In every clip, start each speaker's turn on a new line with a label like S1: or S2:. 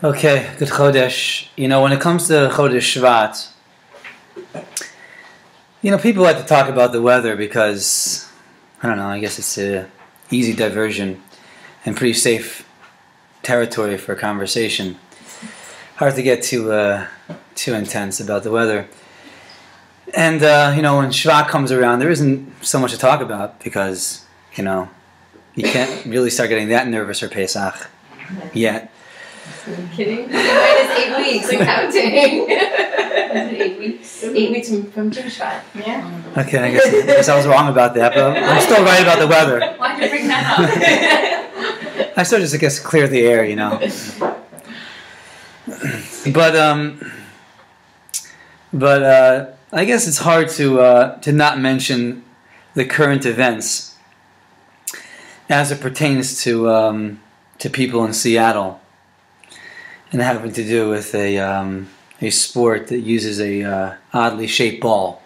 S1: Okay, good Chodesh. When it comes to Chodesh Shevat, people like to talk about the weather because, I don't know, I guess it's a easy diversion and pretty safe territory for conversation. Hard to get too intense about the weather. And, when Shevat comes around, there isn't so much to talk about because, you can't really start getting that nervous for Pesach yet.
S2: Are you kidding? Minus 8 weeks and counting. 8 weeks? 8 weeks from Shevat. Yeah.
S1: Okay, I guess I was wrong about that, but I'm still right about the weather.
S2: Why'd you bring that up?
S1: I still just, clear the air, But I guess it's hard to not mention the current events as it pertains to people in Seattle, and having to do with a sport that uses a oddly shaped ball.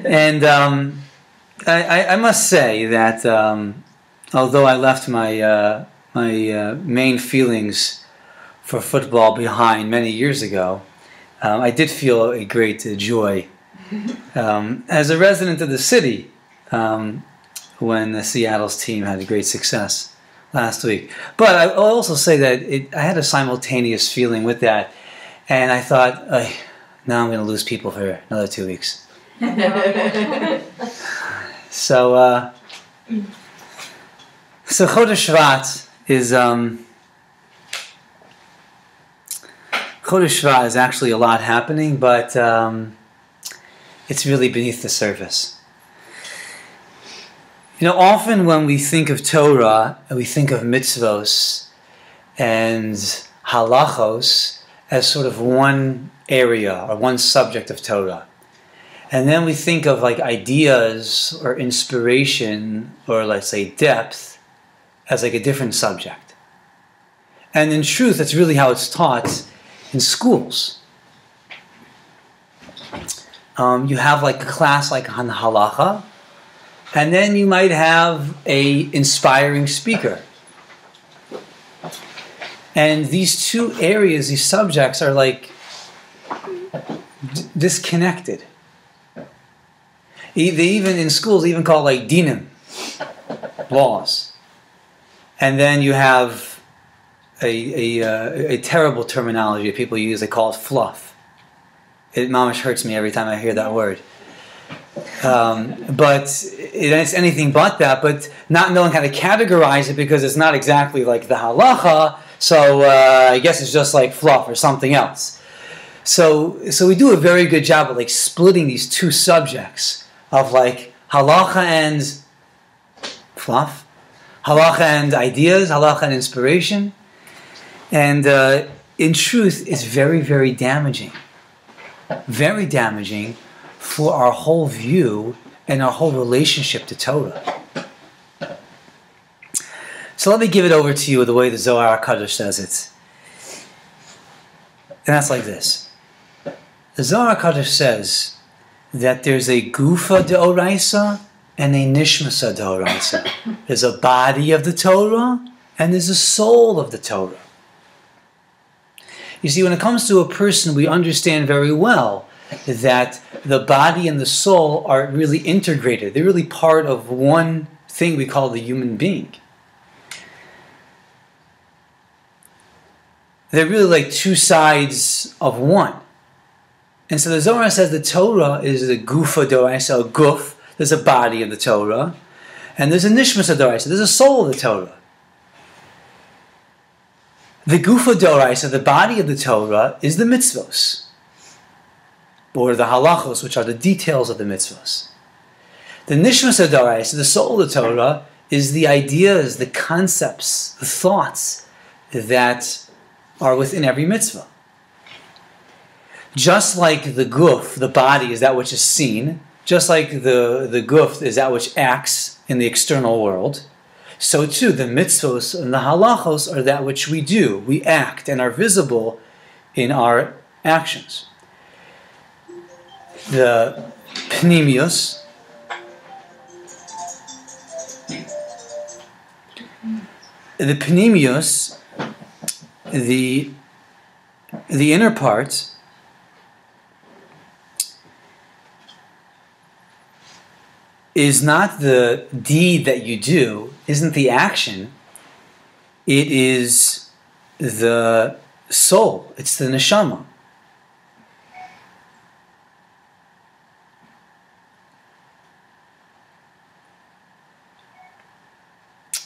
S1: And I must say that although I left my main feelings for football behind many years ago, I did feel a great joy as a resident of the city when the Seattle's team had a great success last week. But I'll also say that I had a simultaneous feeling with that, and I thought, now I'm going to lose people for another 2 weeks. So Chodesh Shevat is Chodesh Shevat is actually a lot happening, but it's really beneath the surface. Often when we think of Torah, we think of mitzvos and halachos as sort of one area or one subject of Torah. And then we think of ideas or inspiration or let's say depth as a different subject. And in truth, that's really how it's taught in schools. You have a class on halacha, and then you might have a inspiring speaker. And these two areas, these subjects are disconnected. They even in schools even call dinim, laws. And then you have a terrible terminology that people use. They call it fluff. It mamish hurts me every time I hear that word. But it's anything but that. But not knowing how to categorize it because it's not exactly the halacha. So I guess it's just fluff or something else. So we do a very good job of splitting these two subjects of halacha and fluff, halacha and ideas, halacha and inspiration. And in truth, it's very, very damaging. Very damaging for our whole view and our whole relationship to Torah. So let me give it over to you the way the Zohar HaKadosh says it. And that's like this. The Zohar HaKadosh says that there's a gufa deoraisa and a nishmasa deoraisa. There's a body of the Torah and there's a soul of the Torah. You see, when it comes to a person, we understand very well that the body and the soul are really integrated. They're really part of one thing we call the human being. They're really two sides of one. And so the Zohar says the Torah is the gufa doraisa, a guf. There's a body of the Torah. And there's a nishmas doraisa. There's a soul of the Torah. The gufa doraisa, the body of the Torah, is the mitzvos, or the halachos, which are the details of the mitzvos. The nishmas doraisa, the soul of the Torah, is the ideas, the concepts, the thoughts that are within every mitzvah. Just like the guf, the body, is that which is seen, just like the guf is that which acts in the external world, so too the mitzvos and the halachos are that which we do, we act, and are visible in our actions. The pnimius, the panemius, the inner part, is not the deed that you do, isn't the action. It is the soul. It's the neshama.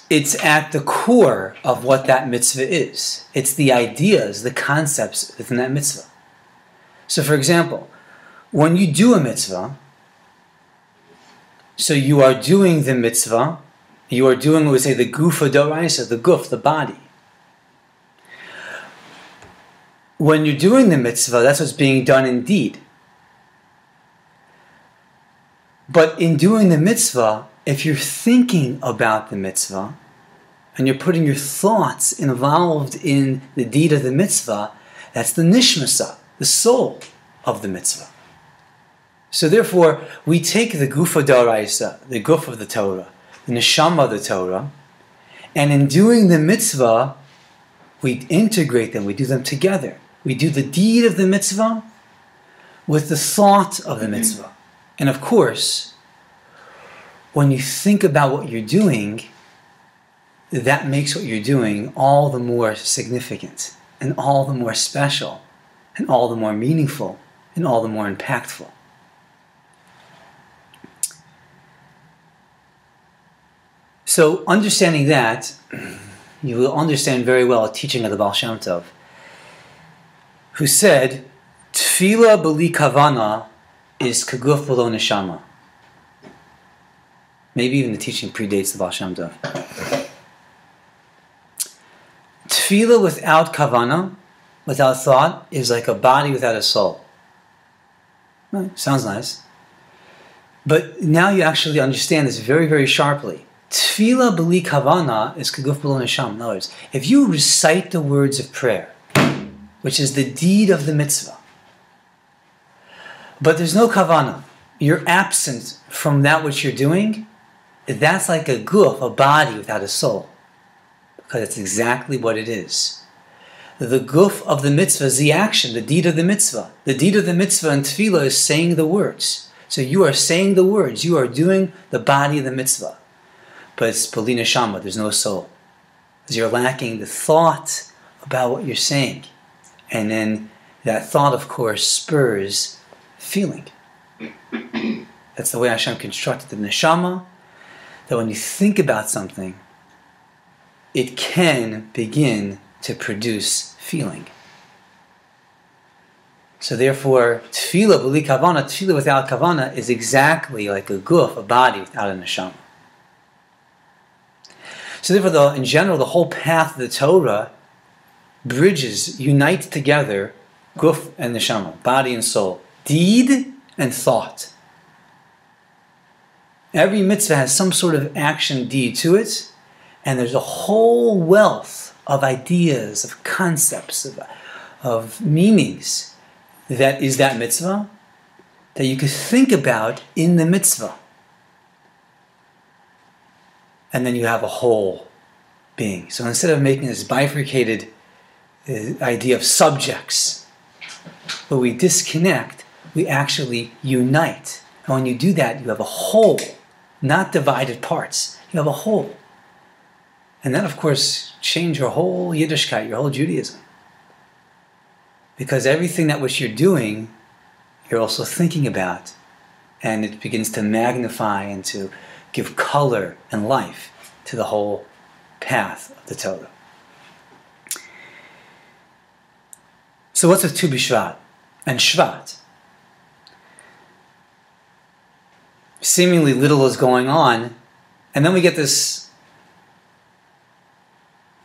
S1: It's at the core of what that mitzvah is. It's the ideas, the concepts within that mitzvah. So for example, when you do a mitzvah, so you are doing the mitzvah, you are doing, we say, the gufa d'oraisa, the guf, the body. When you're doing the mitzvah, that's what's being done indeed. But in doing the mitzvah, if you're thinking about the mitzvah, and you're putting your thoughts involved in the deed of the mitzvah, that's the nishmasa, the soul of the mitzvah. So therefore, we take the gufa d'oraisa, the guf of the Torah, the neshama of the Torah, and in doing the mitzvah, we integrate them, we do them together. We do the deed of the mitzvah with the thought of the mitzvah. And of course, when you think about what you're doing, that makes what you're doing all the more significant, and all the more special, and all the more meaningful, and all the more impactful. So, understanding that, you will understand very well a teaching of the Baal Shem Tov, who said, Tefillah b'li kavana is kaguf b'lo neshama. Maybe even the teaching predates the Baal Shem Tov. Tefillah without kavana, without thought, is like a body without a soul. Well, sounds nice. But now you actually understand this very, very sharply. Tefillah b'li kavana is kaguf b'lo neshama. In other words, if you recite the words of prayer, which is the deed of the mitzvah, but there's no kavana, you're absent from that which you're doing, that's like a guf, a body without a soul. Because it's exactly what it is. The guf of the mitzvah is the action, the deed of the mitzvah. The deed of the mitzvah in tefillah is saying the words. So you are saying the words, you are doing the body of the mitzvah. But it's b'li neshama, there's no soul. Because you're lacking the thought about what you're saying. And then that thought, of course, spurs feeling. That's the way Hashem constructed the neshama, that when you think about something, it can begin to produce feeling. So therefore, tefillah b'li kavana, tefillah without kavana, is exactly like a guf, a body without a neshama. So therefore, in general, the whole path of the Torah bridges, unites together guf and neshama, body and soul, deed and thought. Every mitzvah has some sort of action deed to it, and there's a whole wealth of ideas, of concepts, of meanings that is that mitzvah that you could think about in the mitzvah. And then you have a whole being. So instead of making this bifurcated idea of subjects, where we disconnect, we actually unite. And when you do that, you have a whole, not divided parts. You have a whole. And that, of course, changed your whole Yiddishkeit, your whole Judaism. Because everything that which you're doing, you're also thinking about. And it begins to magnify and to give color and life to the whole path of the Torah. So what's with Tu B'Shvat and Shvat? Seemingly little is going on, and then we get this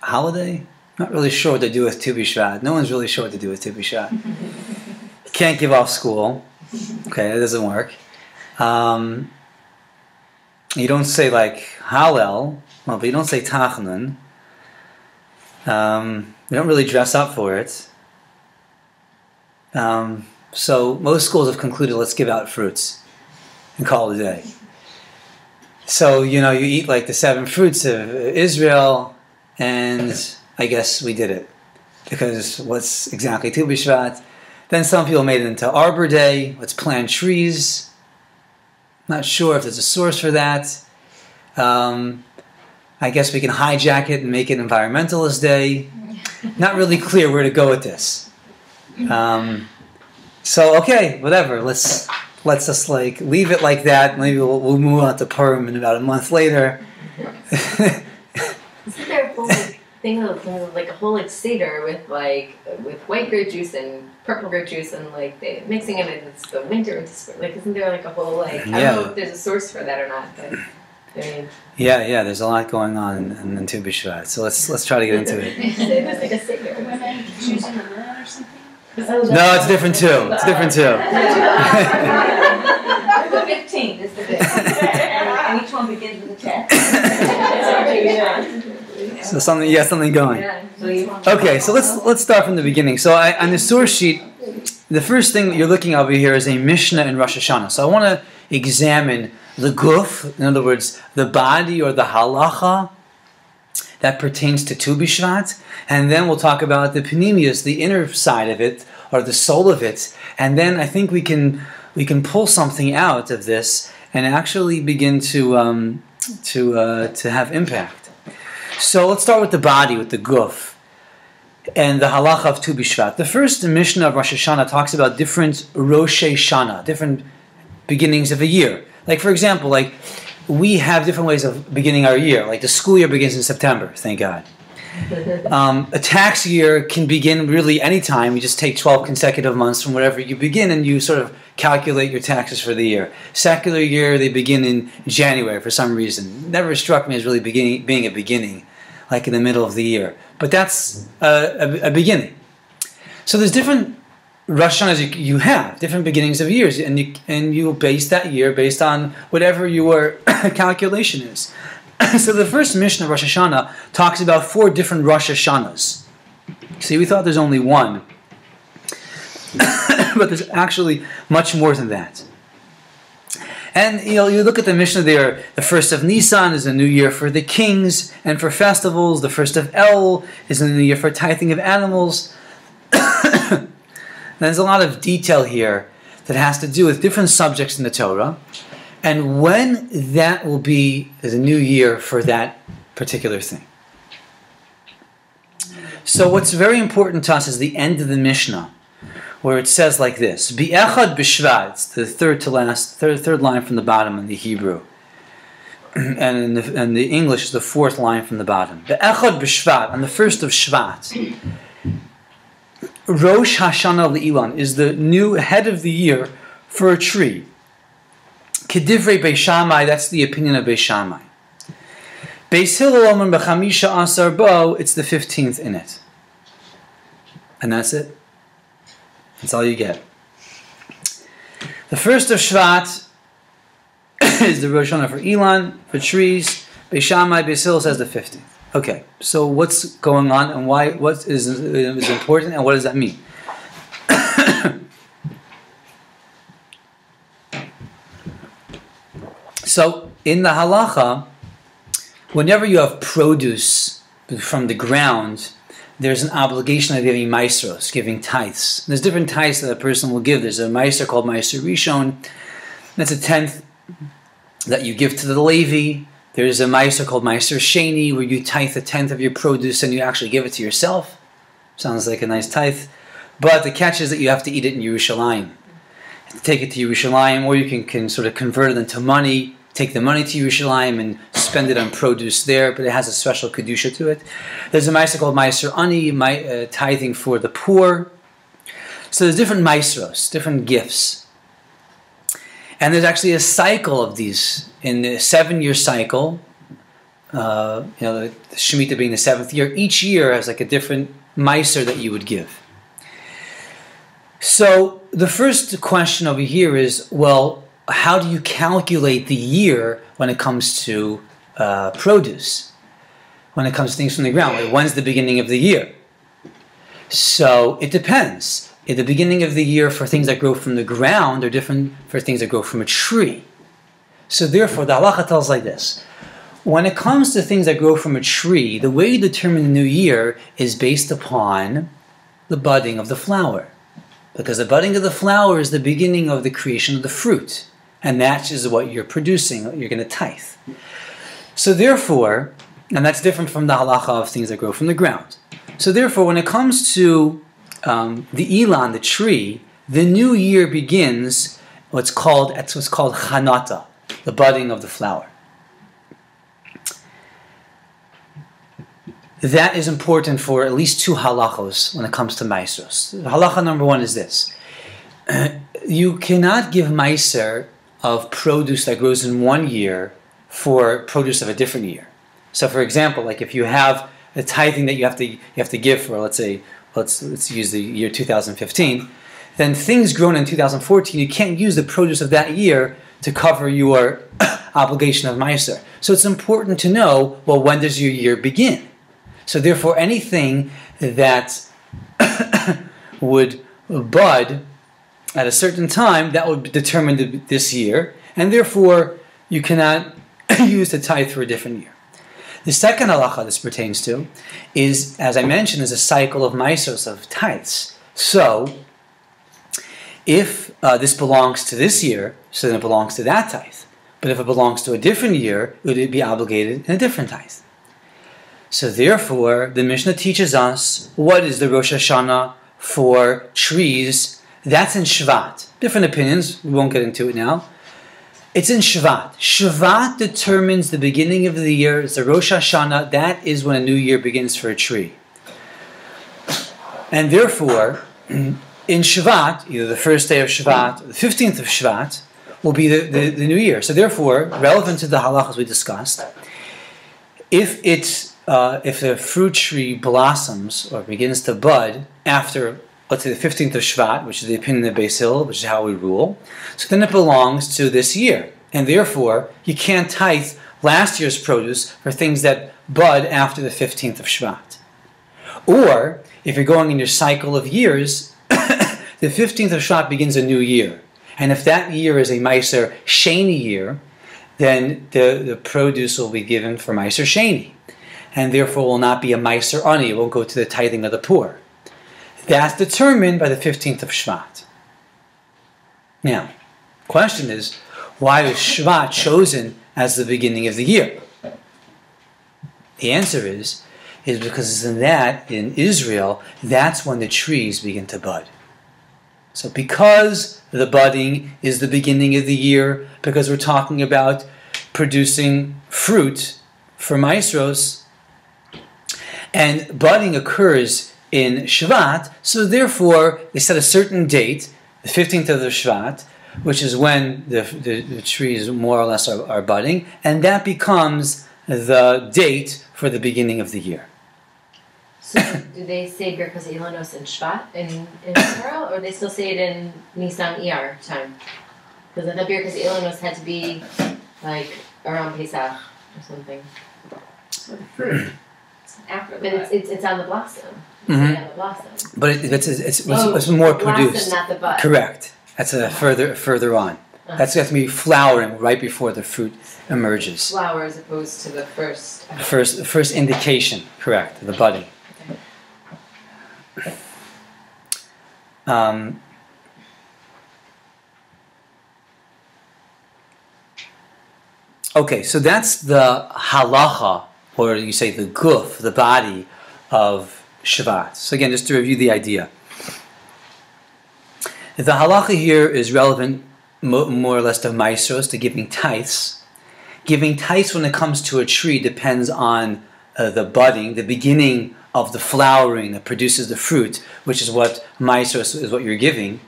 S1: holiday. Not really sure what to do with Tu B'Shvat. No one's really sure what to do with Tu B'Shvat. You can't give off school. Okay, that doesn't work. You don't say like Hallel, well, but you don't say Tachnun. You don't really dress up for it. So most schools have concluded, let's give out fruits and call it a day. So, you eat like the 7 fruits of Israel, and I guess we did it. Because what's exactly Tu B'Shvat? Then some people made it into Arbor Day. Let's plant trees. Not sure if there's a source for that. I guess we can hijack it and make it Environmentalist Day. Not really clear where to go with this. So okay, whatever. Let's just like leave it like that. Maybe we'll move on to Purim in about a month later.
S2: Isn't there a whole thing of like a whole like Seder with white grape juice and purple grape juice and like they mixing it and it's the winter into spring. Like isn't there like a whole like I don't know if there's a source for that or not, but I mean
S1: yeah, there's a lot going on in Tu B'Shvat. So let's try to get into it.
S2: It's like a Seder.
S3: Women choosing the man or something?
S1: No, it's different too. It's different too.
S3: The 15th is the 15th. And each one begins with a 10.
S1: So something going. Okay, so let's start from the beginning. So on the source sheet, the first thing that you're looking over here is a Mishnah in Rosh Hashanah. So I want to examine the guf, in other words, the body or the halacha that pertains to Tu B'Shvat, and then we'll talk about the panemius, the inner side of it, or the soul of it, and then I think we can pull something out of this and actually begin to have impact. So let's start with the body, with the guf, and the halacha of Tu B'Shvat. The first Mishnah of Rosh Hashanah talks about different Rosh Shana, different beginnings of a year. Like for example, like we have different ways of beginning our year. Like the school year begins in September, thank God. A tax year can begin really any time. You just take 12 consecutive months from wherever you begin and you sort of calculate your taxes for the year. Secular year, they begin in January for some reason. Never struck me as really being a beginning, like in the middle of the year. But that's a beginning. So there's different Rosh Hashanahs you have, different beginnings of years, and you base that year based on whatever your calculation is. So the first Mishnah of Rosh Hashanah talks about 4 different Rosh Hashanahs. See, we thought there's only one, but there's actually much more than that. And you look at the Mishnah there, the first of Nisan is a new year for the kings and for festivals. The first of El is a new year for tithing of animals. There's a lot of detail here that has to do with different subjects in the Torah, and when that will be the new year for that particular thing. So what's very important to us is the end of the Mishnah, where it says like this: Bi'echad b'Shvat, it's the third line from the bottom in the Hebrew, and in the English is the 4th line from the bottom. Bi'echad b'Shvat, on the 1st of Shvat, Rosh Hashanah Le'ilan is the new head of the year for a tree. Kedivrei Beis Shammai, that's the opinion of Beis Shammai. Beis Hillel Omer b'chamisha asar bo, it's the 15th in it. And that's it. That's all you get. The 1st of Shvat is the Rosh Hashanah for Elon, for trees. Beis Shammai, Beis Hillel says the 15th. Okay, so what's going on and why? What is important and what does that mean? So in the halacha, whenever you have produce from the ground, there's an obligation of giving maasros, giving tithes. There's different tithes that a person will give. There's a maaser called maaser rishon. That's a tenth that you give to the Levi. There's a maaser called maaser sheni, where you tithe a tenth of your produce and you actually give it to yourself. Sounds like a nice tithe. But the catch is that you have to eat it in Yerushalayim. Take it to Yerushalayim, or you can sort of convert it into money, take the money to Yerushalayim and spend it on produce there, but it has a special kedusha to it. There's a maaser called maaser ani, tithing for the poor. So there's different maasros, different gifts. And there's actually a cycle of these. In the 7-year cycle, the Shemitah being the 7th year, each year has like a different maaser that you would give. So the first question over here is, well, how do you calculate the year when it comes to produce? When it comes to things from the ground? Like, when's the beginning of the year? So it depends. At the beginning of the year for things that grow from the ground are different for things that grow from a tree. So therefore, the halacha tells like this. when it comes to things that grow from a tree, the way you determine the new year is based upon the budding of the flower. Because the budding of the flower is the beginning of the creation of the fruit. And that is what you're producing, what you're going to tithe. So therefore, and that's different from the halacha of things that grow from the ground. So therefore, when it comes to the Elan, the tree, the new year begins what's called chanata, the budding of the flower. That is important for at least two halachos when it comes to maasros. Halacha number one is this. You cannot give maaser of produce that grows in one year for produce of a different year. So for example, like if you have a tithing that you have to give for, let's use the year 2015, then things grown in 2014, you can't use the produce of that year to cover your obligation of maaser. So it's important to know, well, when does your year begin? So therefore, anything that would bud at a certain time, that would determine this year, and therefore you cannot use the tithe for a different year. The second halacha this pertains to is, as I mentioned, is a cycle of maasos, of tithes. So, if this belongs to this year, so then it belongs to that tithe. But if it belongs to a different year, it would be obligated in a different tithe. So therefore, the Mishnah teaches us what is the Rosh Hashanah for trees. That's in Shevat. Different opinions, we won't get into it now. It's in Shevat. Shevat determines the beginning of the year. It's the Rosh Hashanah. That is when a new year begins for a tree. And therefore, in Shevat, either the first day of Shevat or the 15th of Shevat, will be the new year. So therefore, relevant to the halachas we discussed, if the fruit tree blossoms or begins to bud after, let's say, the 15th of Shvat, which is the opinion of Beis Hillel, which is how we rule, so then it belongs to this year. And therefore, you can't tithe last year's produce for things that bud after the 15th of Shvat. Or, if you're going in your cycle of years, the 15th of Shvat begins a new year. And if that year is a Meiser Sheni year, then the produce will be given for Meiser Sheni. And therefore will not be a Meiser Ani, it won't go to the tithing of the poor. That's determined by the 15th of Shvat. Now, question is, why was Shvat chosen as the beginning of the year? The answer is because in Israel, that's when the trees begin to bud. So because the budding is the beginning of the year, because we're talking about producing fruit for maasros, and budding occurs in Shevat, so therefore they set a certain date, the 15th of the Shevat, which is when the trees more or less are budding, and that becomes the date for the beginning of the year.
S2: So do they say Birkas Ilanos in Shvat in Israel, or they still say it in Nisan Iyar time? Because I thought Birkas Ilanos had to be like around Pesach or something.
S3: Fruit. After
S2: but it's on the blossom. It's
S1: Mm-hmm.
S2: on the blossom.
S1: But it's more
S2: the
S1: produced.
S2: Blossom, not the bud.
S1: Correct. That's further on. That's got to be flowering right before the fruit emerges.
S2: Flower as opposed to the first.
S1: The first indication, correct, the budding. Okay, so that's the halacha, or you say the guf, the body of Shevat. So again, just to review the idea. The halacha here is relevant more or less to maasros, to giving tithes. Giving tithes when it comes to a tree depends on the budding, the beginning of the flowering that produces the fruit, which is what maasros is what you're giving.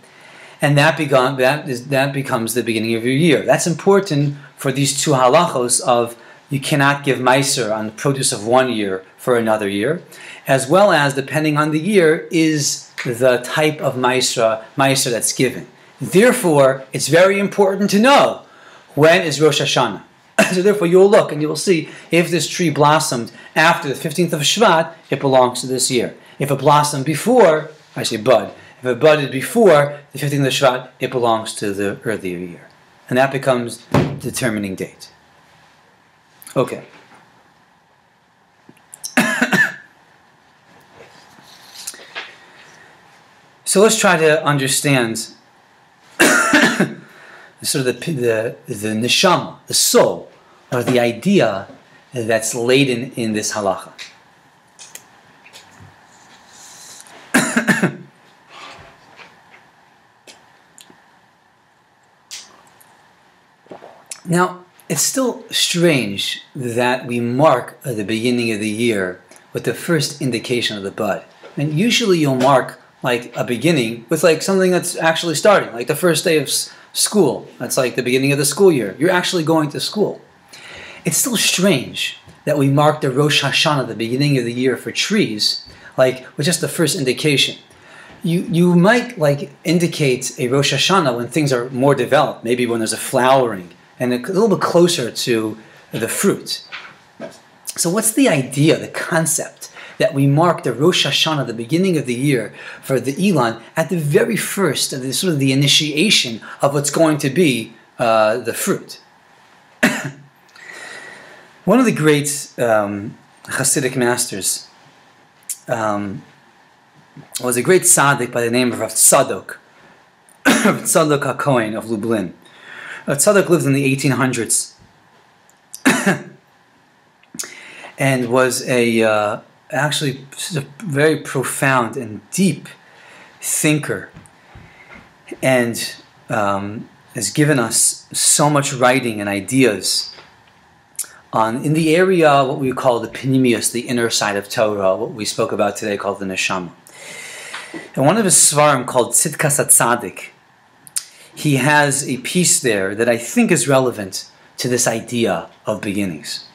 S1: And that becomes the beginning of your year. That's important for these two halachos of you cannot give maaser on the produce of one year for another year, as well as, depending on the year, is the type of maaser that's given. Therefore, it's very important to know when is Rosh Hashanah. So therefore, you'll look and you will see if this tree blossomed after the 15th of Shvat, it belongs to this year. If it blossomed before, I say bud, if it budded before the 15th of Shvat, it belongs to the earlier year. And that becomes the determining date. Okay. So let's try to understand sort of the neshama, the soul, or the idea that's laden in this halacha. Now, it's still strange that we mark the beginning of the year with the first indication of the bud. And usually you'll mark like a beginning with like something that's actually starting, like the first day of school. That's like the beginning of the school year. You're actually going to school. It's still strange that we mark the Rosh Hashanah, the beginning of the year for trees, like with just the first indication. You might like indicate a Rosh Hashanah when things are more developed, maybe when there's a flowering and a little bit closer to the fruit. So what's the idea, the concept, that we mark the Rosh Hashanah, the beginning of the year, for the Elon, at the very first, of the, sort of the initiation of what's going to be the fruit? One of the great Hasidic masters was a great tzaddik by the name of Rav Tzadok, Rav Tzadok HaKohen of Lublin. Rav Tzadok lived in the 1800s and was actually a very profound and deep thinker, and has given us so much writing and ideas in the area what we call the Pnimius, the inner side of Torah, what we spoke about today called the Neshama. And one of his svarim called Tzidkas HaTzadik, he has a piece there that I think is relevant to this idea of beginnings.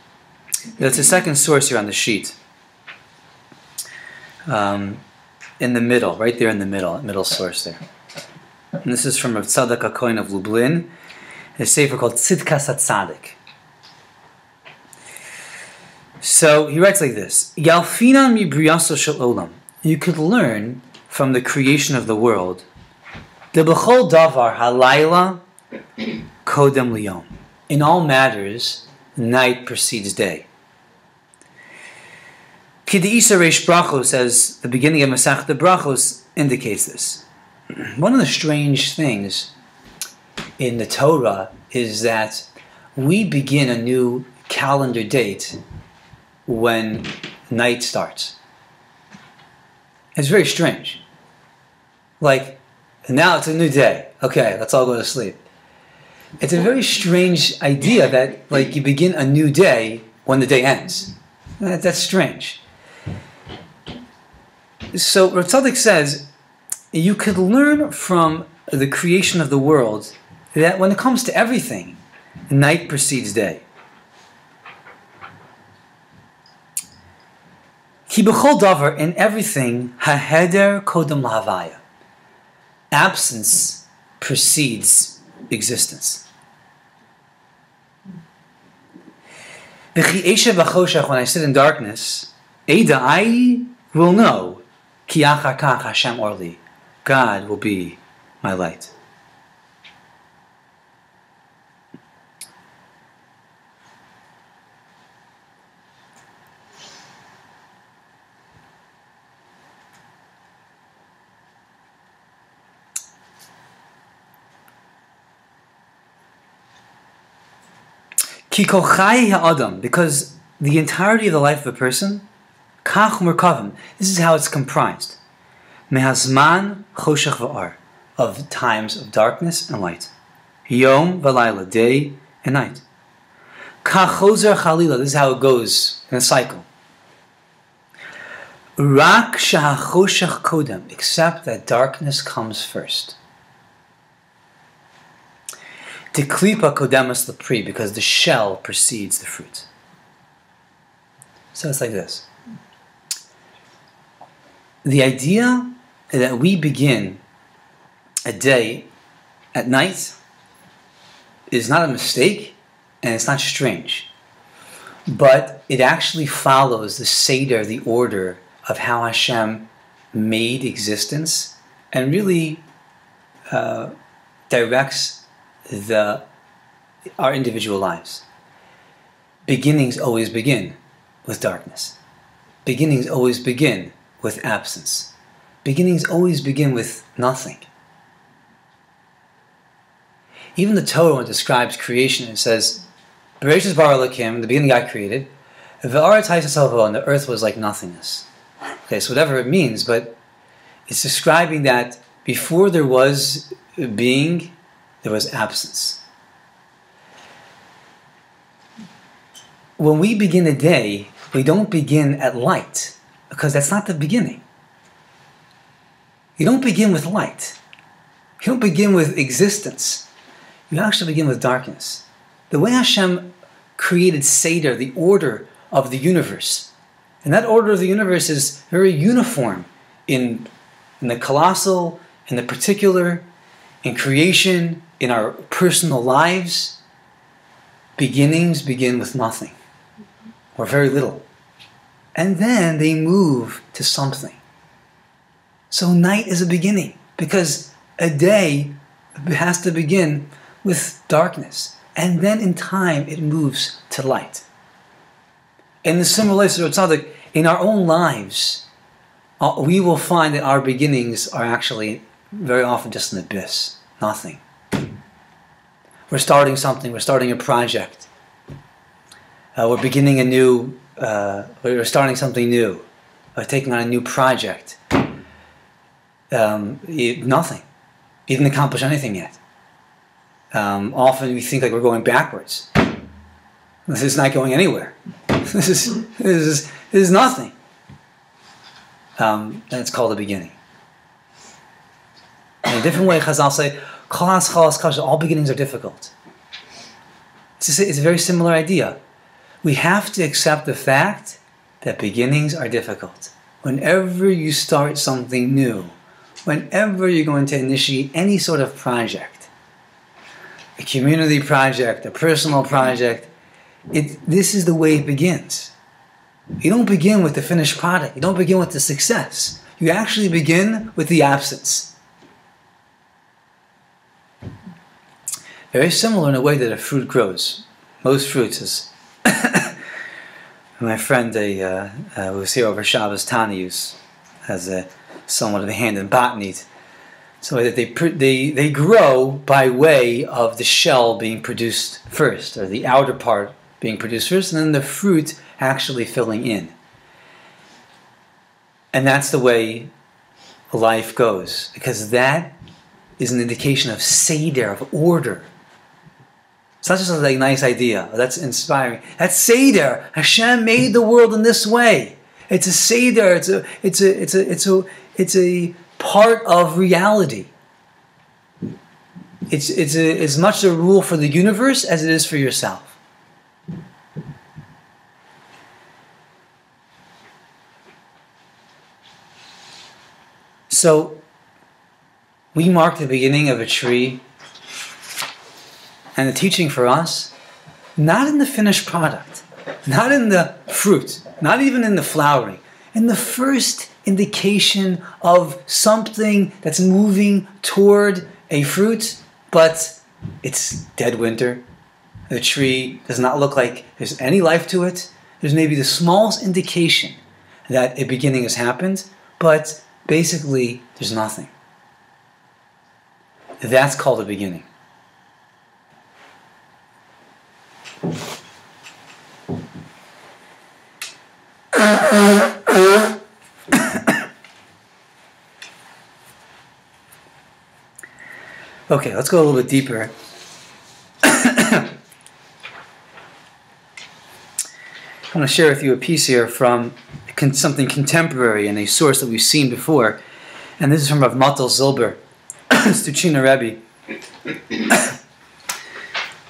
S1: That's the second source here on the sheet. In the middle, right there in the middle source there. And this is from Rav Tzadok HaKohen of Lublin, a sefer called Tzidkas HaTzadik. So he writes like this: Yalfinan mi briyaso shel olam. You could learn from the creation of the world. De b'chol davar halayla kodem liyom. In all matters, night precedes day. Kideisa Reish Brachos, as the beginning of Masech the Brachos indicates this. One of the strange things in the Torah is that we begin a new calendar date when night starts. It's very strange. Like, now it's a new day. Okay, let's all go to sleep. It's a very strange idea that, like, you begin a new day when the day ends. That's strange. So Rav Tzadok says, you could learn from the creation of the world that when it comes to everything, night precedes day. Ki b'chol davar, in everything, haheder kodem lahavaya. Absence precedes existence. V'chi eshe b'choshech, when I sit in darkness, Eda, I will know, ki achar kach Hashem orli, God will be my light. Ki kol chai ha'adam, because the entirety of the life of a person, kach murkavim, this is how it's comprised. Mehazman choshech va'ar, of times of darkness and light. Yom v'layla, day and night. Kach chozer chalila, this is how it goes in a cycle. Rak shahachoshech kodem, except that darkness comes first. Tiklipa kodemas lepri, because the shell precedes the fruit. So it's like this. The idea that we begin a day at night is not a mistake, and it's not strange. But it actually follows the seder, the order of how Hashem made existence, and really directs our individual lives. Beginnings always begin with darkness. Beginnings always begin with absence. beginnings always begin with nothing. Even the Torah, when it describes creation, it says, Bereshis bara Elokim, in the beginning God created, V'aretz hayis ha'savo, and the earth was like nothingness. Okay, so whatever it means, but it's describing that before there was being, there was absence. When we begin a day, we don't begin at light, because that's not the beginning. You don't begin with light. You don't begin with existence. You actually begin with darkness. The way Hashem created Seder, the order of the universe, and that order of the universe is very uniform in the colossal, in the particular, in creation, in our personal lives. Beginnings begin with nothing, or very little. And then they move to something. So night is a beginning, because a day has to begin with darkness. And then in time it moves to light. In the similar way, in our own lives, we will find that our beginnings are actually very often just an abyss. Nothing. We're starting something, we're starting a project. We're beginning a new, we're starting something new. We're taking on a new project. Nothing. You didn't accomplish anything yet. Often we think like we're going backwards. This is not going anywhere. This is nothing. And it's called the beginning. In a different way, Chazal say, all beginnings are difficult. It's a very similar idea. We have to accept the fact that beginnings are difficult. Whenever you start something new, whenever you're going to initiate any sort of project, a community project, a personal project, this is the way it begins. You don't begin with the finished product. You don't begin with the success. You actually begin with the absence. Very similar in a way that a fruit grows. Most fruits, as my friend who was here over Shabbos, Tani, has somewhat of a hand in botany. So that they grow by way of the shell being produced first, or the outer part being produced first, and then the fruit actually filling in. And that's the way life goes, because that is an indication of seder, of order. It's not just a nice idea. That's inspiring. That's seder. Hashem made the world in this way. It's a seder. It's a part of reality. It's as much a rule for the universe as it is for yourself. So, we mark the beginning of a tree and the teaching for us, not in the finished product, not in the fruit, not even in the flowering, in the first indication of something that's moving toward a fruit, but it's dead winter. The tree does not look like there's any life to it. There's maybe the smallest indication that a beginning has happened, but basically there's nothing. That's called a beginning. Okay, let's go a little bit deeper. I want to share with you a piece here from something contemporary and a source that we've seen before. And this is from Rav Matal Zilber, Stuchina Rebbe,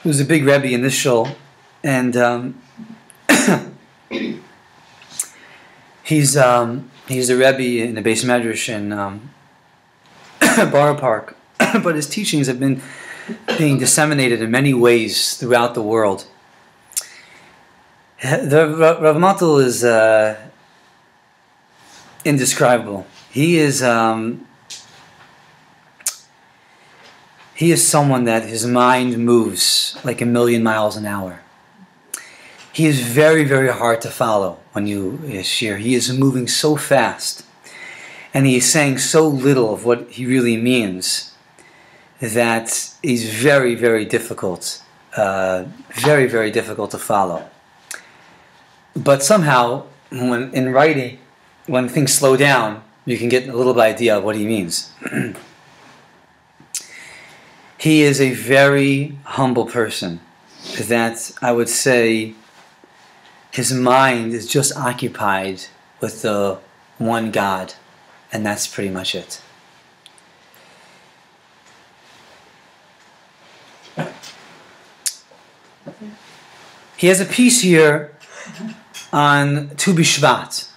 S1: who's a big Rebbe in this shul. And he's a Rebbe in the Beis Medrash in Borough Park. But his teachings have been being disseminated in many ways throughout the world. Rav Matal is indescribable. He is someone that his mind moves like 1,000,000 miles an hour. He is very, very hard to follow when you share. He is moving so fast. and he is saying so little of what he really means that is very, very difficult, very, very difficult to follow. But somehow, when in writing, when things slow down, you can get a little idea of what he means. He is a very humble person that I would say his mind is just occupied with the one God, and that's pretty much it. He has a piece here on Tu B'Shvat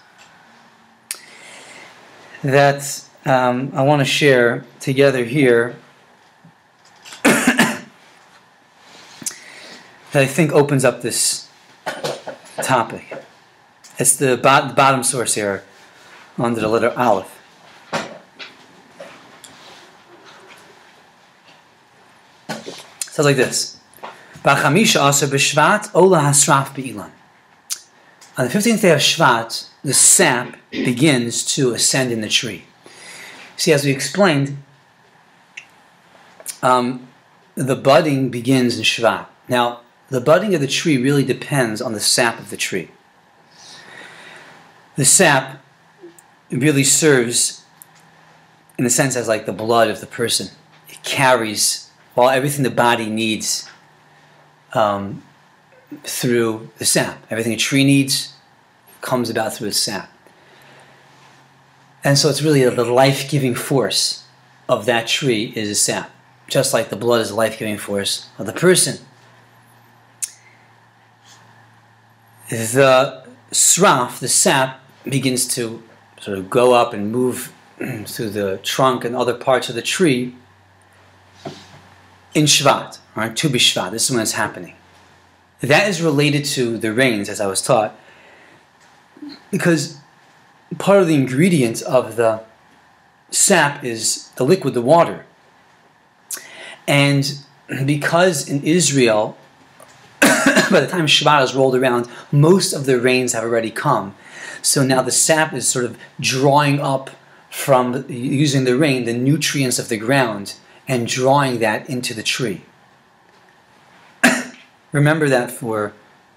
S1: that I want to share together here, that I think opens up this topic. It's the bottom source here under the letter Aleph. It says like this: B'chamisha asar b'Shvat ola hasraf be'ilan. On the 15th day of Shvat, the sap begins to ascend in the tree. See, as we explained, the budding begins in Shvat. Now, the budding of the tree really depends on the sap of the tree. The sap really serves, in a sense, as like the blood of the person. It carries everything the body needs through the sap. Everything a tree needs comes about through its sap. And so it's really the life-giving force of that tree is the sap. Just like the blood is the life-giving force of the person. The sraf, the sap, begins to sort of go up and move through the trunk and other parts of the tree in Shvat, right? Tu B'Shvat. This is when it's happening. That is related to the rains, as I was taught, because part of the ingredient of the sap is the liquid, the water. And because in Israel, by the time Shevat is rolled around, most of the rains have already come. So now the sap is sort of drawing up from, using the rain, the nutrients of the ground, and drawing that into the tree. Remember that for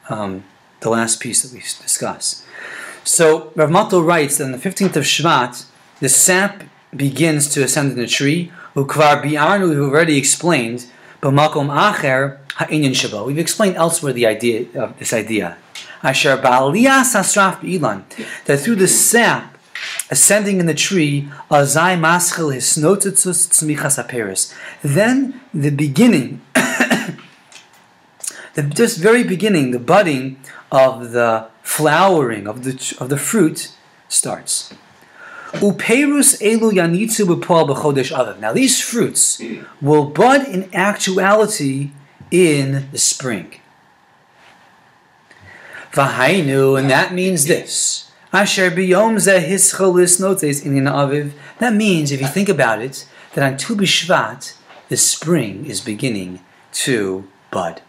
S1: the last piece that we discussed. So Rav Mato writes that on the 15th of Shvat, the sap begins to ascend in the tree. Ukvar bi'arnu, we've already explained, b'makom acher ha'inyan shabo. We've explained elsewhere the idea of this idea. Asher ba'aliyas hasraf b'ilan, that through the sap ascending in the tree, azai maschil hisnotetzus tzmichas haperis. Then the beginning, just very beginning, the budding of the flowering of the fruit starts. Upeirus elu yanitzu b'poal b'chodesh Aviv. Now these fruits will bud in actuality in the spring. V'hainu, and that means this. Asher biyom zeh hischalis notes in Aviv. That means, if you think about it, that on Tu B'Shvat, the spring is beginning to bud.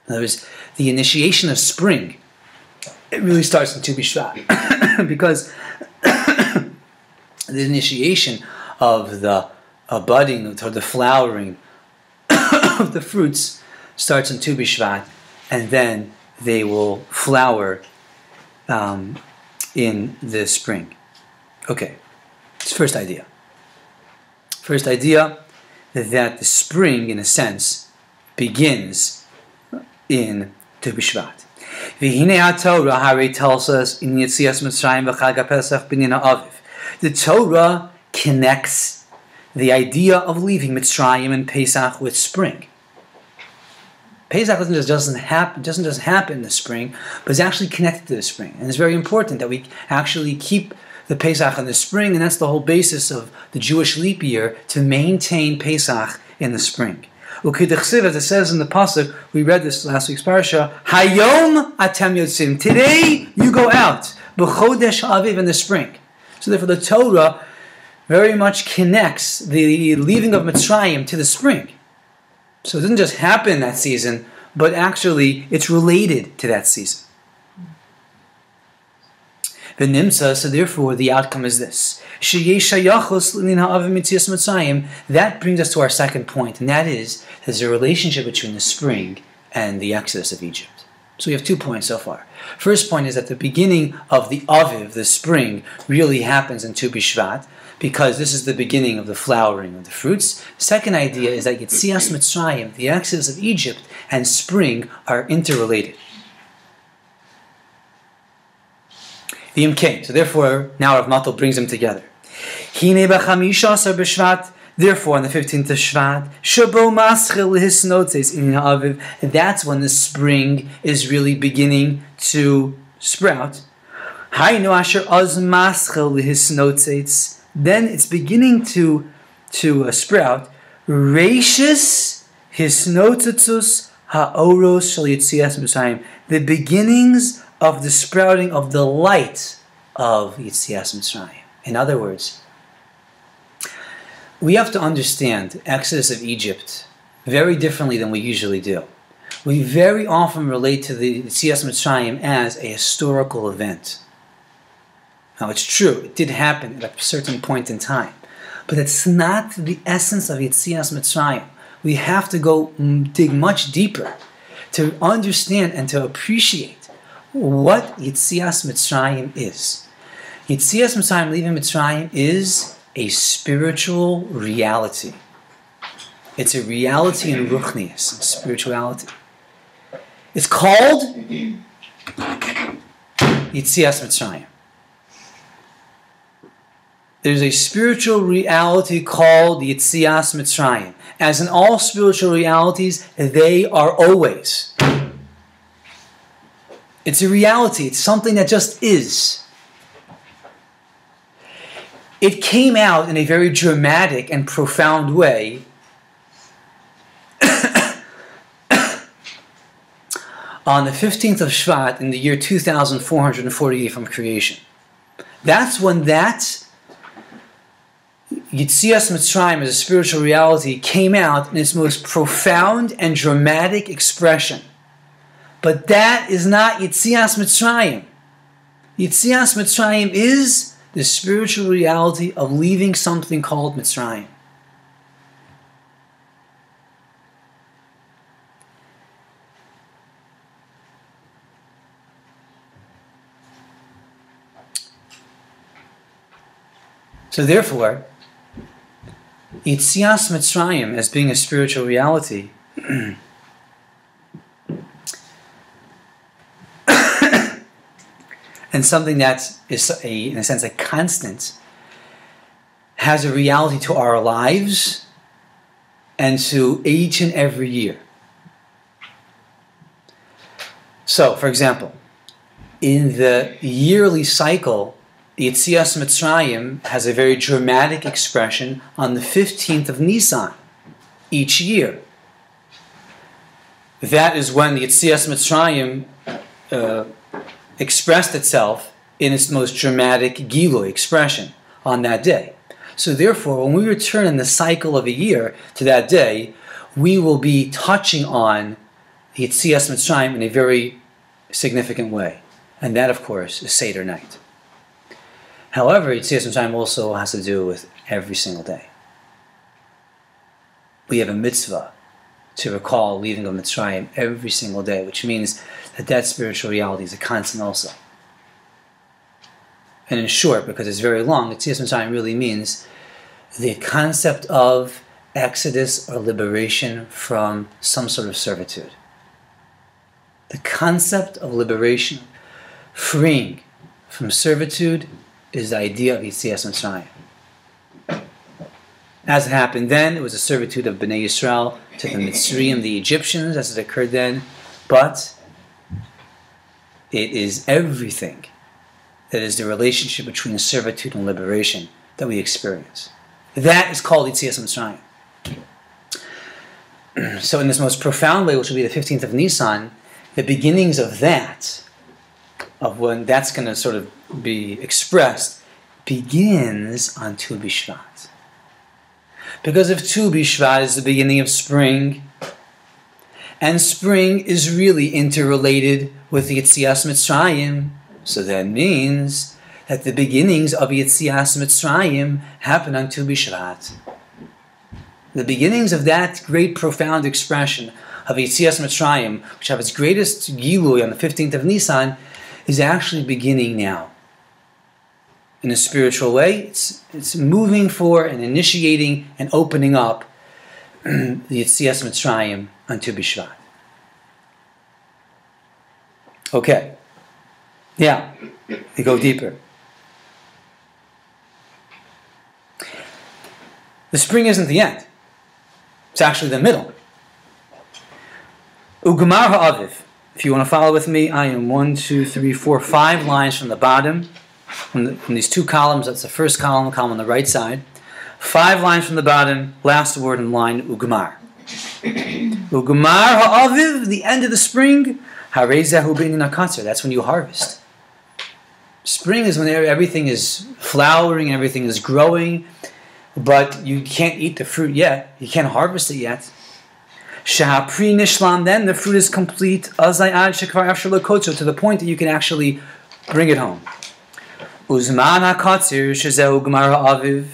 S1: In other words, the initiation of spring, it really starts in Tu B'Shvat. Because the initiation of the budding, or the flowering of the fruits starts in Tu B'Shvat, and then they will flower in the spring. Okay, it's first idea. First idea that the spring, in a sense, begins in Tu B'Shvat. V'hinei HaTorah Harei tells us in Yetzias Mitzrayim v'Chag HaPesach b'Nina Aviv. The Torah connects the idea of leaving Mitzrayim and Pesach with spring. Pesach doesn't just happen in the spring, but it's actually connected to the spring. And it's very important that we actually keep the Pesach in the spring, and that's the whole basis of the Jewish leap year, to maintain Pesach in the spring. As it says in the pasuk, we read this last week's parasha, Hayom atem yotzim. Today you go out. B'chodesh Aviv, in the spring. So therefore the Torah very much connects the leaving of Mitzrayim to the spring. So it doesn't just happen that season, but actually it's related to that season. V'nimtza, so therefore the outcome is this. That brings us to our second point, and that is there's a relationship between the spring and the exodus of Egypt. So we have 2 points so far. First point is that the beginning of the Aviv, the spring, really happens in Tu B'Shvat, because this is the beginning of the flowering of the fruits. Second idea is that Yetzias Mitzrayim, the exodus of Egypt, and spring are interrelated. The Imkain. So therefore, now Rav Matal brings them together. Hine b'chamisha b'Shvat. Therefore, on the 15th of Shvat, Shabo Maschil Hisnotes in Aviv, that's when the spring is really beginning to sprout. Hainu Asher Az Maschil Hisnotes. Then it's beginning to sprout. Reishis Hisnotetzus Haoros Shal Yetzias Mitzrayim. The beginnings of the sprouting of the light of Yetzias Mitzrayim. In other words, we have to understand the Exodus of Egypt very differently than we usually do. We very often relate to the Yetzias Mitzrayim as a historical event. Now it's true, it did happen at a certain point in time, but it's not the essence of Yetzias Mitzrayim. We have to go dig much deeper to understand and to appreciate what Yetzias Mitzrayim is. Yetzias Mitzrayim, leaving Mitzrayim, is a spiritual reality. It's a reality in Ruchnius, spirituality. It's called Yetzias Mitzrayim. There's a spiritual reality called Yetzias Mitzrayim. As in all spiritual realities, they are always. It's a reality. It's something that just is. It came out in a very dramatic and profound way on the 15th of Shvat in the year 2448 from creation. That's when that Yetzias Mitzrayim as a spiritual reality came out in its most profound and dramatic expression. But that is not Yetzias Mitzrayim. Yetzias Mitzrayim is the spiritual reality of leaving something called Mitzrayim. So therefore, Yetzias Mitzrayim as being a spiritual reality and something that is, in a sense, a constant, has a reality to our lives and to each and every year. So, for example, in the yearly cycle, the Yetzias Mitzrayim has a very dramatic expression on the 15th of Nisan each year. That is when the Yetzias Mitzrayim expressed itself in its most dramatic Gilui expression on that day. So therefore, when we return in the cycle of a year to that day, we will be touching on the Yetzias Mitzrayim in a very significant way. And that, of course, is Seder night. However, Yetzias Mitzrayim also has to do with every single day. We have a mitzvah to recall leaving of Mitzrayim every single day, which means that spiritual reality is a constant also. And in short, because it's very long, Yetzias Mitzrayim really means the concept of exodus or liberation from some sort of servitude. The concept of liberation, freeing from servitude, is the idea of Yetzias Mitzrayim. As it happened then, it was a servitude of Bnei Yisrael to the Mitzrayim, the Egyptians, as it occurred then, but it is everything that is the relationship between servitude and liberation that we experience. That is called Yetzias Mitzrayim. So in this most profound way, which will be the 15th of Nisan, the beginnings of that, of when that's going to sort of be expressed, begins on Tu B'Shvat. Because if Tu B'Shvat is the beginning of spring, and spring is really interrelated with the Yetzias Mitzrayim, so that means that the beginnings of Yetzias Mitzrayim happen on Tu B'Shvat. The beginnings of that great, profound expression of Yetzias Mitzrayim, which have its greatest Gilui on the 15th of Nisan, is actually beginning now. In a spiritual way, it's moving for and initiating and opening up the Yetzias Mitzrayim on Tu B'Shvat. Okay. Yeah, we go deeper. The spring isn't the end. It's actually the middle. Ugamar ha'aviv. If you want to follow with me, I am 5 lines from the bottom. From these two columns, that's the first column on the right side. 5 lines from the bottom, last word in line, Ugamar. Ugamar ha'aviv, the end of the spring. Harezahu b'inin hakatzir. That's when you harvest. Spring is when everything is flowering, everything is growing, but you can't eat the fruit yet. You can't harvest it yet. Shahapri nishlam, then the fruit is complete. Azai ad shekvar afshar lokotzo, to the point that you can actually bring it home. Uzman hakatzir shezeu gemar ha'aviv,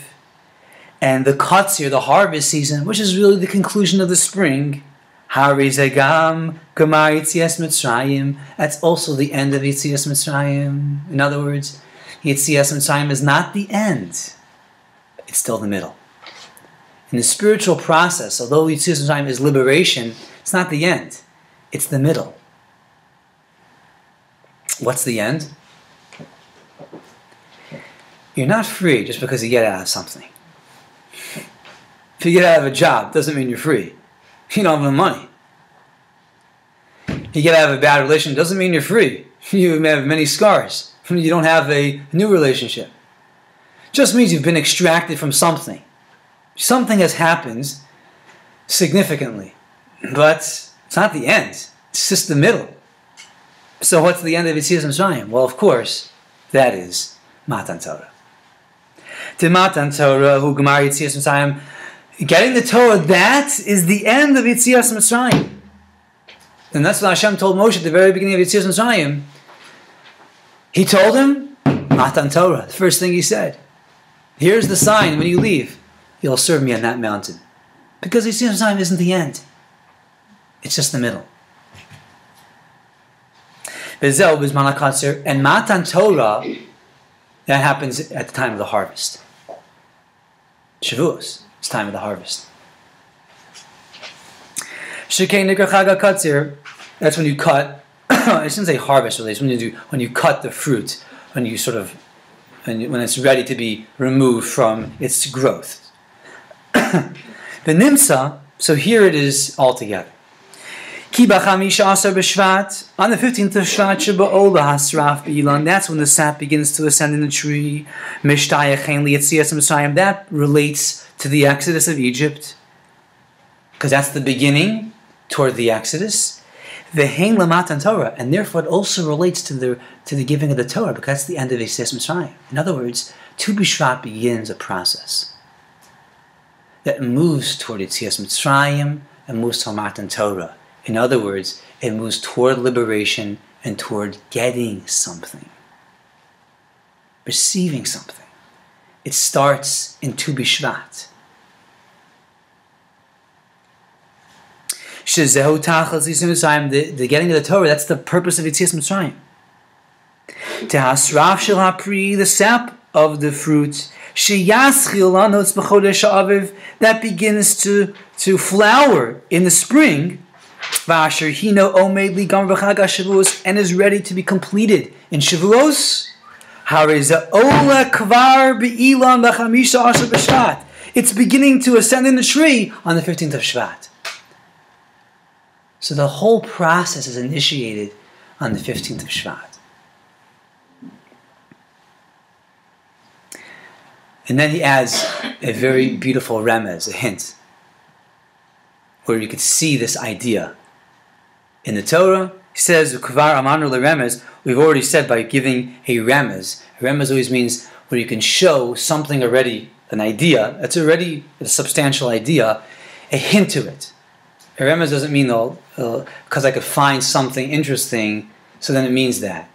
S1: and the katzir, the harvest season, which is really the conclusion of the spring. Harizagam gemar Yetzias Mitzrayim. That's also the end of Yetzias Mitzrayim. In other words, Yetzias Mitzrayim is not the end. It's still the middle. In the spiritual process, although Yetzias Mitzrayim is liberation, it's not the end. It's the middle. What's the end? You're not free just because you get out of something. If you get out of a job, doesn't mean you're free. You don't have the money. You get out of a bad relationship, doesn't mean you're free. You may have many scars. You don't have a new relationship. Just means you've been extracted from something. Something has happened significantly. But it's not the end. It's just the middle. So what's the end of Yetzias Mitzrayim? Well, of course, that is Matan Torah. To Matan Torah, hu gemar Yetzias Mitzrayim, getting the Torah, that is the end of Yetzias Mitzrayim. And that's what Hashem told Moshe at the very beginning of Yetzias Mitzrayim. He told him, Matan Torah, the first thing he said. Here's the sign when you leave. You'll serve me on that mountain. Because Yetzias Mitzrayim isn't the end. It's just the middle. And Matan Torah, that happens at the time of the harvest. Shavuos. It's time of the harvest. That's when you cut. I shouldn't say harvest really. It's when you cut the fruit, when when it's ready to be removed from its growth. The nimsa. So here it is all together. On the 15th of Shvat, that's when the sap begins to ascend in the tree. That relates to the Exodus of Egypt, because that's the beginning toward the Exodus. Matan Torah, and therefore it also relates to the giving of the Torah, because that's the end of Yetzias Mitzrayim. In other words, Tu B'Shvat begins a process that moves toward Yetzias Mitzrayim and moves to Matan Torah. In other words, it moves toward liberation and toward getting something, receiving something. It starts in Tu B'Shvat. The getting of the Torah, that's the purpose of Yetzias Mitzrayim. Tehasraf shel hapri, the sap of the fruit, sheyaschil lanos b'chodesh ha'aviv, that begins to flower in the spring, v'asher hino omed li gam b'chag haShavuos, and is ready to be completed in Shavuos. Harei ola kvar be'ilan b'chamisha asher b'Shvat. It's beginning to ascend in the tree on the 15th of Shvat. So the whole process is initiated on the 15th of Shvat. And then he adds a very beautiful remez, a hint, where you could see this idea. In the Torah, he says, Kvar amanu leremez, we've already said by giving a remez. A remez always means where you can show something already, an idea, that's already a substantial idea, a hint to it. A remez doesn't mean, because I could find something interesting, so then it means that.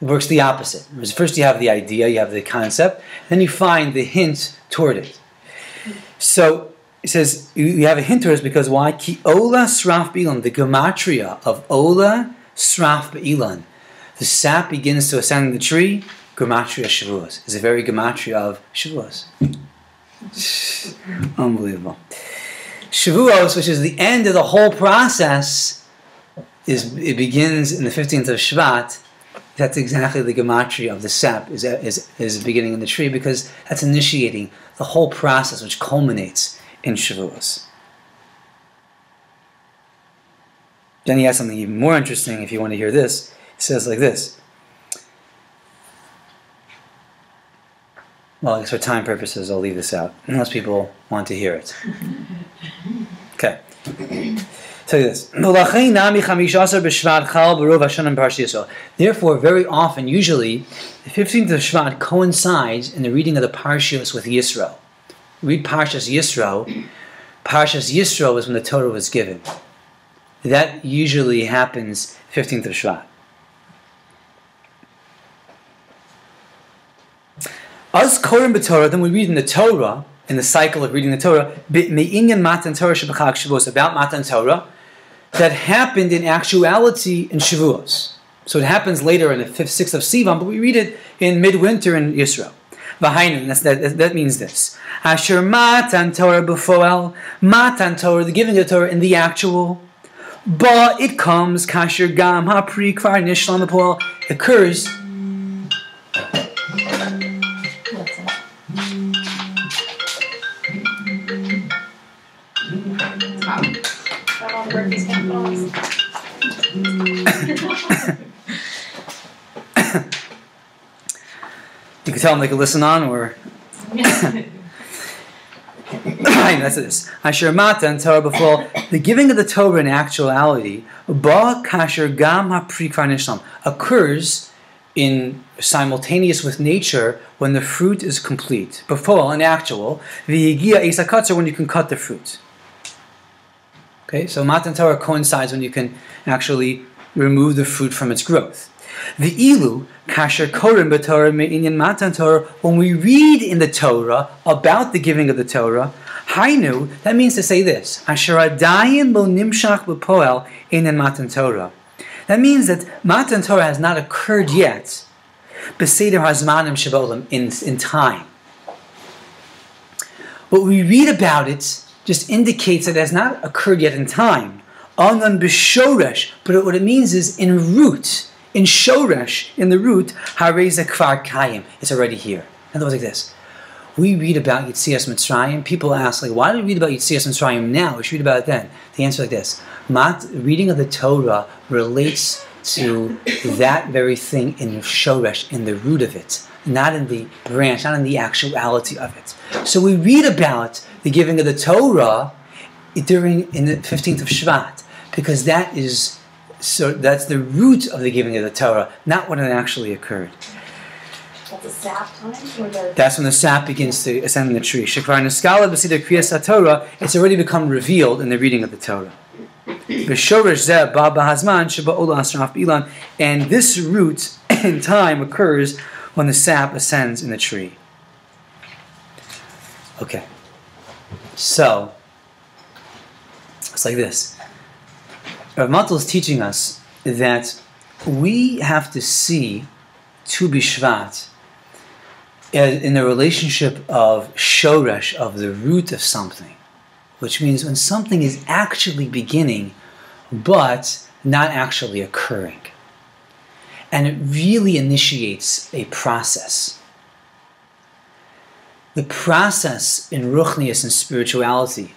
S1: It works the opposite. First you have the idea, you have the concept, then you find the hint toward it. So it says you have a hint toward it because why? Ki ola sraf b'ilan, the gematria of ola sraf b'ilan. The sap begins to ascend the tree. Gematria Shavuos is a very gematria of Shavuos. Unbelievable. Shavuos, which is the end of the whole process, it begins in the 15th of Shevat. That's exactly the gematria of the sap is beginning in the tree because that's initiating the whole process which culminates in Shavuos. Then he has something even more interesting if you want to hear this. He says like this. Well, I guess for time purposes I'll leave this out, unless people want to hear it. Okay. Tell you this. Therefore, very often, usually, the 15th of Shvat coincides in the reading of the Parshios with Yisrael. Read Parshas Yisro. Parshas Yisro is when the Torah was given. That usually happens 15th of Shvat. Us Korim b'Torah, then we read in the Torah, in the cycle of reading the Torah, me'inyan Matan Torah sheb'chag Shavuos, about Matan Torah, that happened in actuality in Shavuos. So it happens later in the 5th, 6th of Sivan, but we read it in midwinter in Yisrael. V'hainu, that means this. Asher Matan Torah b'foel, Matan Torah, the giving of the Torah in the actual, but it comes, kasher gam ha'pri kvar nishlam b'poel, occurs You can tell them they can listen on, or that's this. Asher Matan Torah before the giving of the Torah in actuality, ba kasher gam ha'pri kvar nishlam, occurs in simultaneous with nature when the fruit is complete. Before in actual, v'yigia eis hakatzer, when you can cut the fruit. Okay, so Matan Torah coincides when you can actually remove the fruit from its growth. The ilu kasher korim b'Torah me'inyan Matan Torah, when we read in the Torah about the giving of the Torah, hainu, that means to say this: asher adayin lo nimshach b'poel inyan Matan Torah. That means that Matan Torah has not occurred yet, b'seder hazmanim shebaolam, in time. What we read about it just indicates that it has not occurred yet in time. Anan b'shoresh, but what it means is in root. In shoresh, in the root, hareza kvar kayim, it's already here. In other words, like this. We read about Yetzias Mitzrayim. People ask, like, why do we read about Yetzias Mitzrayim now? We should read about it then. The answer is like this. Reading of the Torah relates to that very thing in shoresh, in the root of it, not in the branch, not in the actuality of it. So we read about the giving of the Torah in the 15th of Shevat, because that's the root of the giving of the Torah, not when it actually occurred.
S3: That's a sap time? Or
S1: That's when the sap begins to ascend in the tree. Shekvar Niskala b'siddur kriyas HaTorah, it's already become revealed in the reading of the Torah. B'shoresh zeh ba b'hazman sheba ola asraf b'ilan, and this root in time occurs when the sap ascends in the tree. Okay. So, it's like this. Rav Matel is teaching us that we have to see Tu B'Shvat in the relationship of shoresh, of the root of something, which means when something is actually beginning, but not actually occurring. And it really initiates a process. The process in Ruchnius and spirituality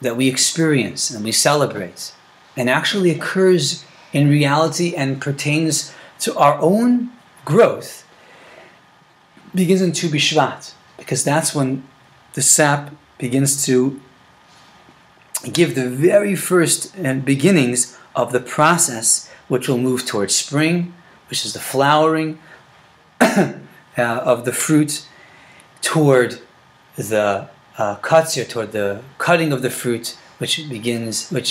S1: that we experience and we celebrate and actually occurs in reality and pertains to our own growth begins in Tu B'Shvat, because that's when the sap begins to give the very first beginnings of the process which will move towards spring, which is the flowering of the fruit, toward the katzir, toward the cutting of the fruit, which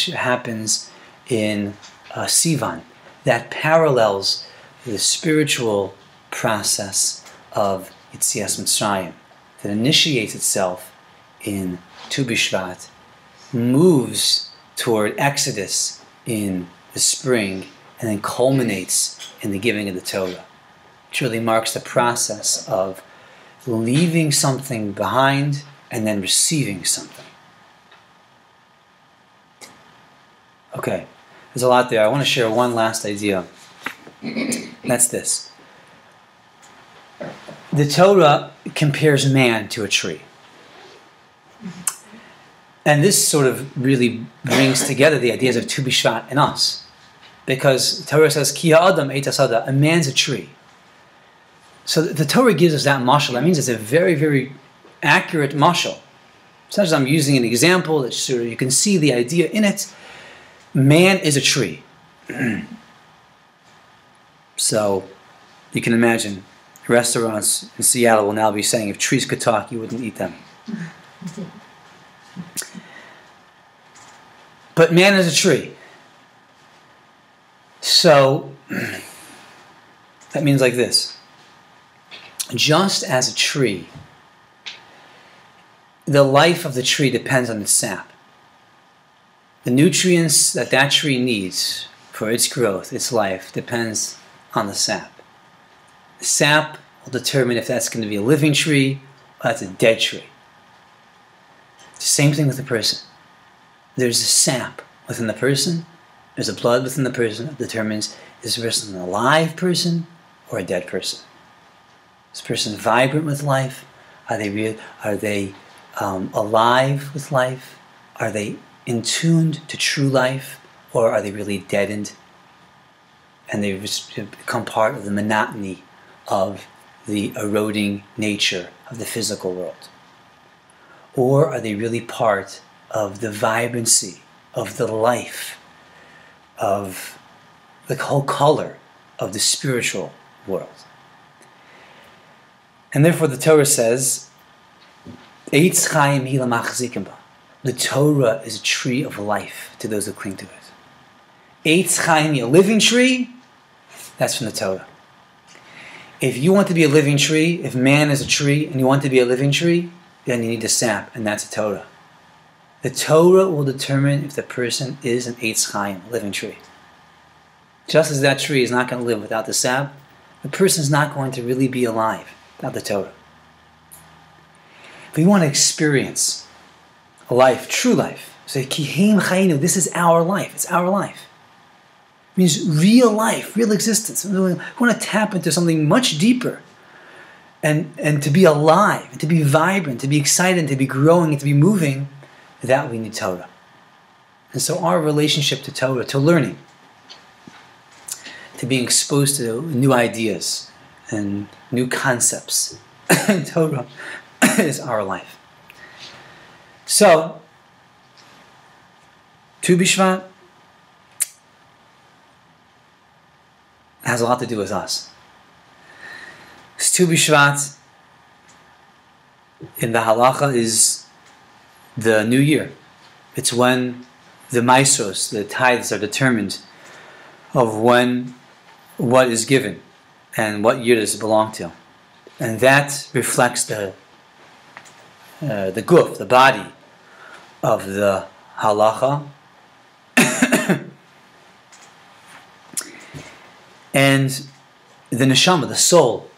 S1: happens in Sivan. That parallels the spiritual process of Yetzias Mitzrayim that initiates itself in Tu B'Shvat, moves toward Exodus in the spring, and then culminates in the giving of the Torah. It really marks the process of leaving something behind and then receiving something. Okay, there's a lot there. I want to share one last idea. That's this. The Torah compares man to a tree. And this sort of really brings together the ideas of Tu B'Shvat and us. Because the Torah says, Ki ha'adam eit hasada, a man's a tree. So the Torah gives us that mashal. That means it's a very, very accurate mashal. Sometimes I'm using an example that sort of you can see the idea in it. Man is a tree. So you can imagine restaurants in Seattle will now be saying, if trees could talk, you wouldn't eat them. But man is a tree. So that means like this. Just as a tree, the life of the tree depends on its sap. The nutrients that that tree needs for its growth, its life, depends on the sap. The sap will determine if that's going to be a living tree or that's a dead tree. It's the same thing with the person. There's a sap within the person, there's a blood within the person that determines is this person an alive person or a dead person. Is this person vibrant with life? Are they alive with life? Are they in tuned to true life, or are they really deadened and they've become part of the monotony of the eroding nature of the physical world? Or are they really part of the vibrancy, of the life, of the whole color of the spiritual world? And therefore the Torah says, Eitz Chaim hi lamachzikim ba. The Torah is a tree of life to those who cling to it. Eitz Chaim, a living tree, that's from the Torah. If you want to be a living tree, if man is a tree and you want to be a living tree, then you need the sap, and that's the Torah. The Torah will determine if the person is an Eitz Chaim, a living tree. Just as that tree is not going to live without the sap, the person is not going to really be alive without the Torah. If we want to experience a life, true life, say, Kiheim Chayinu, this is our life, it's our life. It means real life, real existence. We want to tap into something much deeper and to be alive, and to be vibrant, to be excited, and to be growing, and to be moving. That we need Torah. And so our relationship to Torah, to learning, to being exposed to new ideas and new concepts, Torah is our life. So, Tu B'Shvat has a lot to do with us. Tu B'Shvat in the halacha is the new year. It's when the maasros, the tithes, are determined of when what is given and what year does it belong to. And that reflects the guf, the body of the halacha. And the neshama, the soul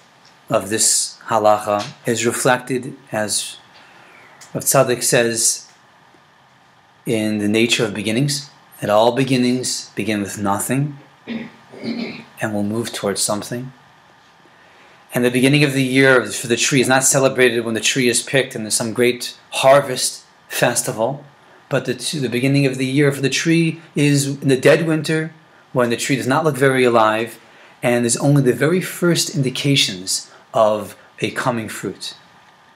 S1: of this halacha, is reflected, as Rav Tzaddik says, in the nature of beginnings. That all beginnings begin with nothing and will move towards something. And the beginning of the year for the tree is not celebrated when the tree is picked and there's some great harvest festival, but the beginning of the year for the tree is in the dead winter, when the tree does not look very alive, and there's only the very first indications of a coming fruit.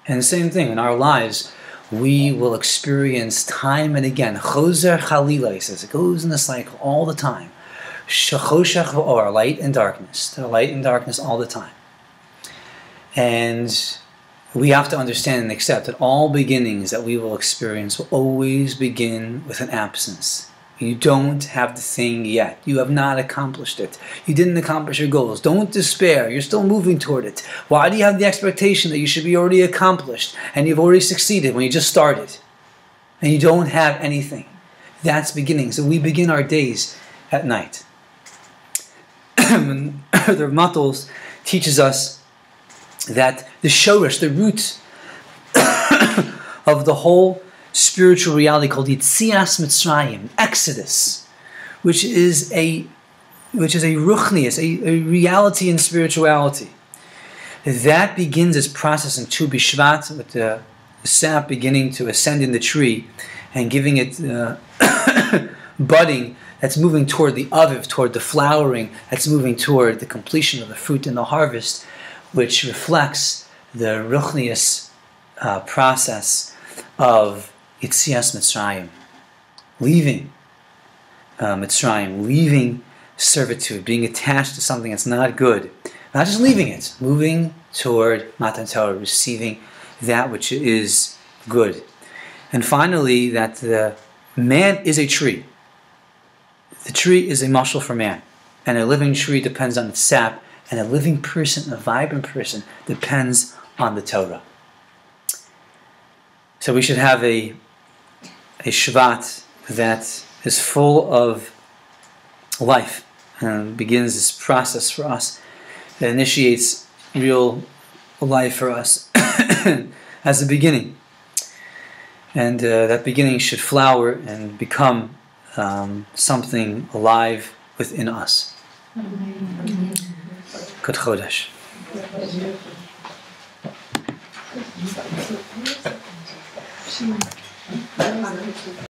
S1: And the same thing in our lives, we will experience time and again, chozer chalila, he says, it goes in the cycle all the time. Shechoshech v'or, light and darkness, the light and darkness all the time. And we have to understand and accept that all beginnings that we will experience will always begin with an absence. You don't have the thing yet. You have not accomplished it. You didn't accomplish your goals. Don't despair. You're still moving toward it. Why do you have the expectation that you should be already accomplished and you've already succeeded when you just started and you don't have anything? That's beginning. So we begin our days at night. The Matals teaches us that the shoresh, the root of the whole spiritual reality called Yitzias Mitzrayim, Exodus, which is a ruchnius, a reality in spirituality. That begins its process in Tu B'Shvat, with the sap beginning to ascend in the tree and giving it budding that's moving toward the aviv, toward the flowering, that's moving toward the completion of the fruit and the harvest, which reflects the ruchnius process of Yitzias Mitzrayim, leaving Mitzrayim, leaving servitude, being attached to something that's not good. Not just leaving it, moving toward Matan Torah, receiving that which is good. And finally, that the man is a tree. The tree is a mashal for man. And a living tree depends on its sap, and a living person, a vibrant person, depends on the Torah. So we should have a Shevat that is full of life and begins this process for us that initiates real life for us as a beginning. And that beginning should flower and become something alive within us. Good Chodesh.